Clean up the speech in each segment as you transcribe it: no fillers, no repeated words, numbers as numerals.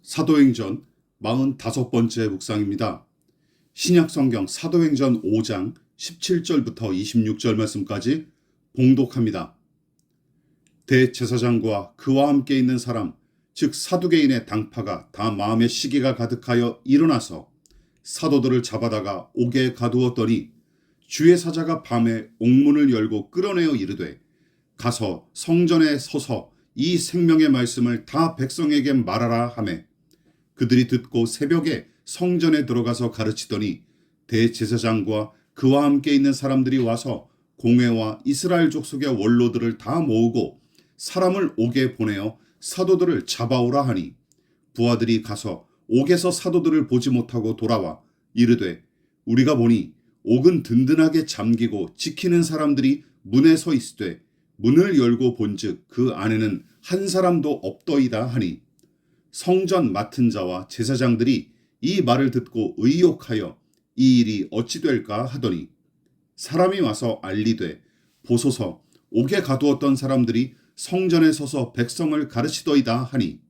사도행전 45번째 묵상입니다. 신약성경 사도행전 5장 17절부터 26절 말씀까지 봉독합니다. 대제사장과 그와 함께 있는 사람, 즉 사두개인의 당파가 다 마음의 시기가 가득하여 일어나서 사도들을 잡아다가 옥에 가두었더니 주의 사자가 밤에 옥문을 열고 끌어내어 이르되 가서 성전에 서서 이 생명의 말씀을 다 백성에게 말하라 하매 그들이 듣고 새벽에 성전에 들어가서 가르치더니 대제사장과 그와 함께 있는 사람들이 와서 공회와 이스라엘 족속의 원로들을 다 모으고 사람을 옥에 보내어 사도들을 잡아오라 하니 부하들이 가서 옥에서 사도들을 보지 못하고 돌아와 이르되 우리가 보니 옥은 든든하게 잠기고 지키는 사람들이 문에 서 있으되 문을 열고 본즉 그 안에는 한 사람도 없더이다 하니 성전 맡은 자와 제사장들이 이 말을 듣고 의욕하여 이 일이 어찌 될까 하더니 사람이 와서 알리되 보소서 옥에 가두었던 사람들이 성전에 서서 백성을 가르치더이다 하니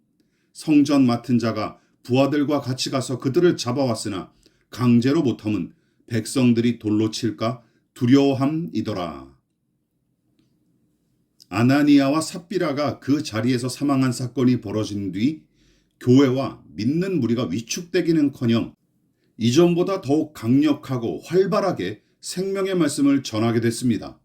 성전 맡은 자가 부하들과 같이 가서 그들을 잡아왔으나 강제로 못함은 백성들이 돌로 칠까 두려워함이더라. 아나니아와 삽비라가 그 자리에서 사망한 사건이 벌어진 뒤 교회와 믿는 무리가 위축되기는커녕 이전보다 더욱 강력하고 활발하게 생명의 말씀을 전하게 됐습니다.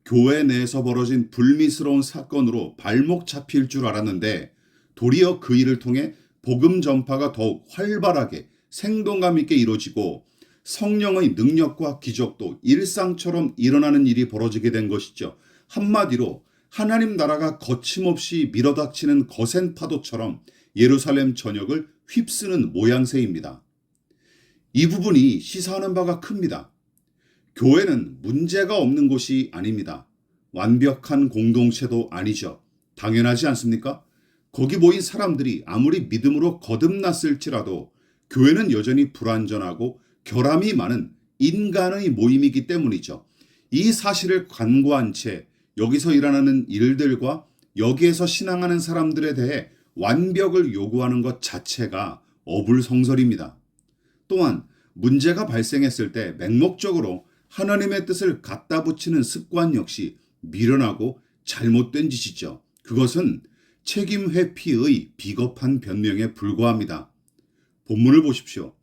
교회 내에서 벌어진 불미스러운 사건으로 발목 잡힐 줄 알았는데 도리어 그 일을 통해 복음 전파가 더욱 활발하게 생동감 있게 이루어지고 성령의 능력과 기적도 일상처럼 일어나는 일이 벌어지게 된 것이죠. 한마디로 하나님 나라가 거침없이 밀어닥치는 거센 파도처럼 예루살렘 전역을 휩쓰는 모양새입니다. 이 부분이 시사하는 바가 큽니다. 교회는 문제가 없는 곳이 아닙니다. 완벽한 공동체도 아니죠. 당연하지 않습니까? 거기 모인 사람들이 아무리 믿음으로 거듭났을지라도 교회는 여전히 불완전하고 결함이 많은 인간의 모임이기 때문이죠. 이 사실을 간과한 채 여기서 일어나는 일들과 여기에서 신앙하는 사람들에 대해 완벽을 요구하는 것 자체가 어불성설입니다. 또한 문제가 발생했을 때 맹목적으로 하나님의 뜻을 갖다 붙이는 습관 역시 미련하고 잘못된 짓이죠. 그것은 책임 회피의 비겁한 변명에 불과합니다. 본문을 보십시오.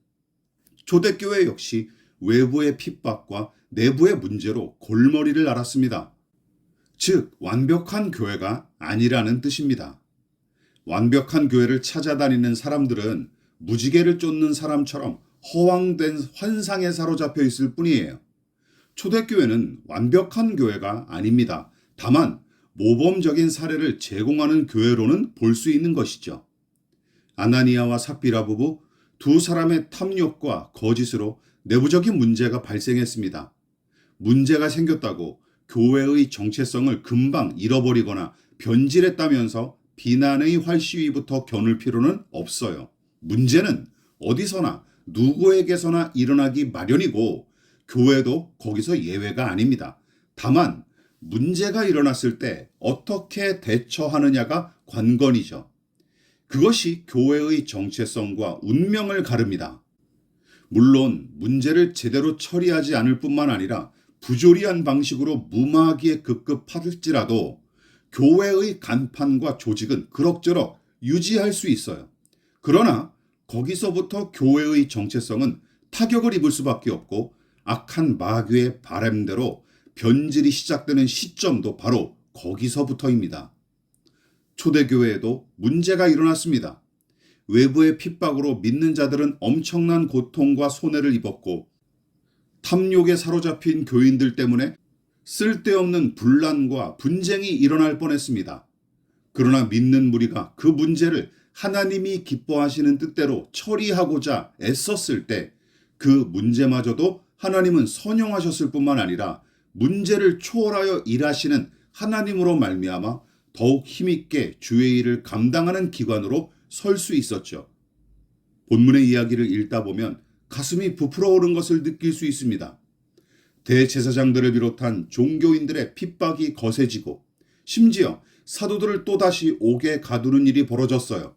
초대교회 역시 외부의 핍박과 내부의 문제로 골머리를 앓았습니다. 즉 완벽한 교회가 아니라는 뜻입니다. 완벽한 교회를 찾아다니는 사람들은 무지개를 쫓는 사람처럼 허황된 환상에 사로잡혀 있을 뿐이에요. 초대교회는 완벽한 교회가 아닙니다. 다만 모범적인 사례를 제공하는 교회로는 볼 수 있는 것이죠. 아나니아와 삽비라 부부 두 사람의 탐욕과 거짓으로 내부적인 문제가 발생했습니다. 문제가 생겼다고 교회의 정체성을 금방 잃어버리거나 변질했다면서 비난의 활시위부터 겨눌 필요는 없어요. 문제는 어디서나 누구에게서나 일어나기 마련이고 교회도 거기서 예외가 아닙니다. 다만 문제가 일어났을 때 어떻게 대처하느냐가 관건이죠. 그것이 교회의 정체성과 운명을 가릅니다. 물론 문제를 제대로 처리하지 않을 뿐만 아니라 부조리한 방식으로 무마하기에 급급할지라도 교회의 간판과 조직은 그럭저럭 유지할 수 있어요. 그러나 거기서부터 교회의 정체성은 타격을 입을 수밖에 없고 악한 마귀의 바람대로 변질이 시작되는 시점도 바로 거기서부터입니다. 초대교회에도 문제가 일어났습니다. 외부의 핍박으로 믿는 자들은 엄청난 고통과 손해를 입었고 탐욕에 사로잡힌 교인들 때문에 쓸데없는 분란과 분쟁이 일어날 뻔했습니다. 그러나 믿는 무리가 그 문제를 하나님이 기뻐하시는 뜻대로 처리하고자 애썼을 때 그 문제마저도 하나님은 선용하셨을 뿐만 아니라 문제를 초월하여 일하시는 하나님으로 말미암아 더욱 힘있게 주의 일을 감당하는 기관으로 설 수 있었죠. 본문의 이야기를 읽다 보면 가슴이 부풀어 오른 것을 느낄 수 있습니다. 대제사장들을 비롯한 종교인들의 핍박이 거세지고 심지어 사도들을 또다시 옥에 가두는 일이 벌어졌어요.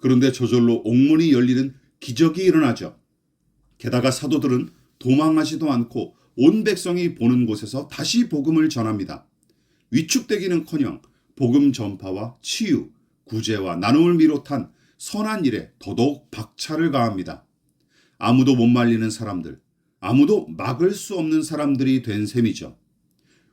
그런데 저절로 옥문이 열리는 기적이 일어나죠. 게다가 사도들은 도망하지도 않고 온 백성이 보는 곳에서 다시 복음을 전합니다. 위축되기는커녕 복음 전파와 치유, 구제와 나눔을 비롯한 선한 일에 더더욱 박차를 가합니다. 아무도 못 말리는 사람들, 아무도 막을 수 없는 사람들이 된 셈이죠.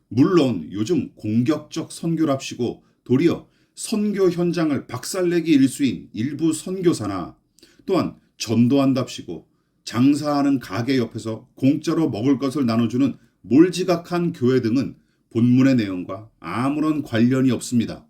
물론 요즘 공격적 선교랍시고 도리어 선교 현장을 박살내기 일수인 일부 선교사나 또한 전도한답시고 장사하는 가게 옆에서 공짜로 먹을 것을 나눠주는 몰지각한 교회 등은 본문의 내용과 아무런 관련이 없습니다.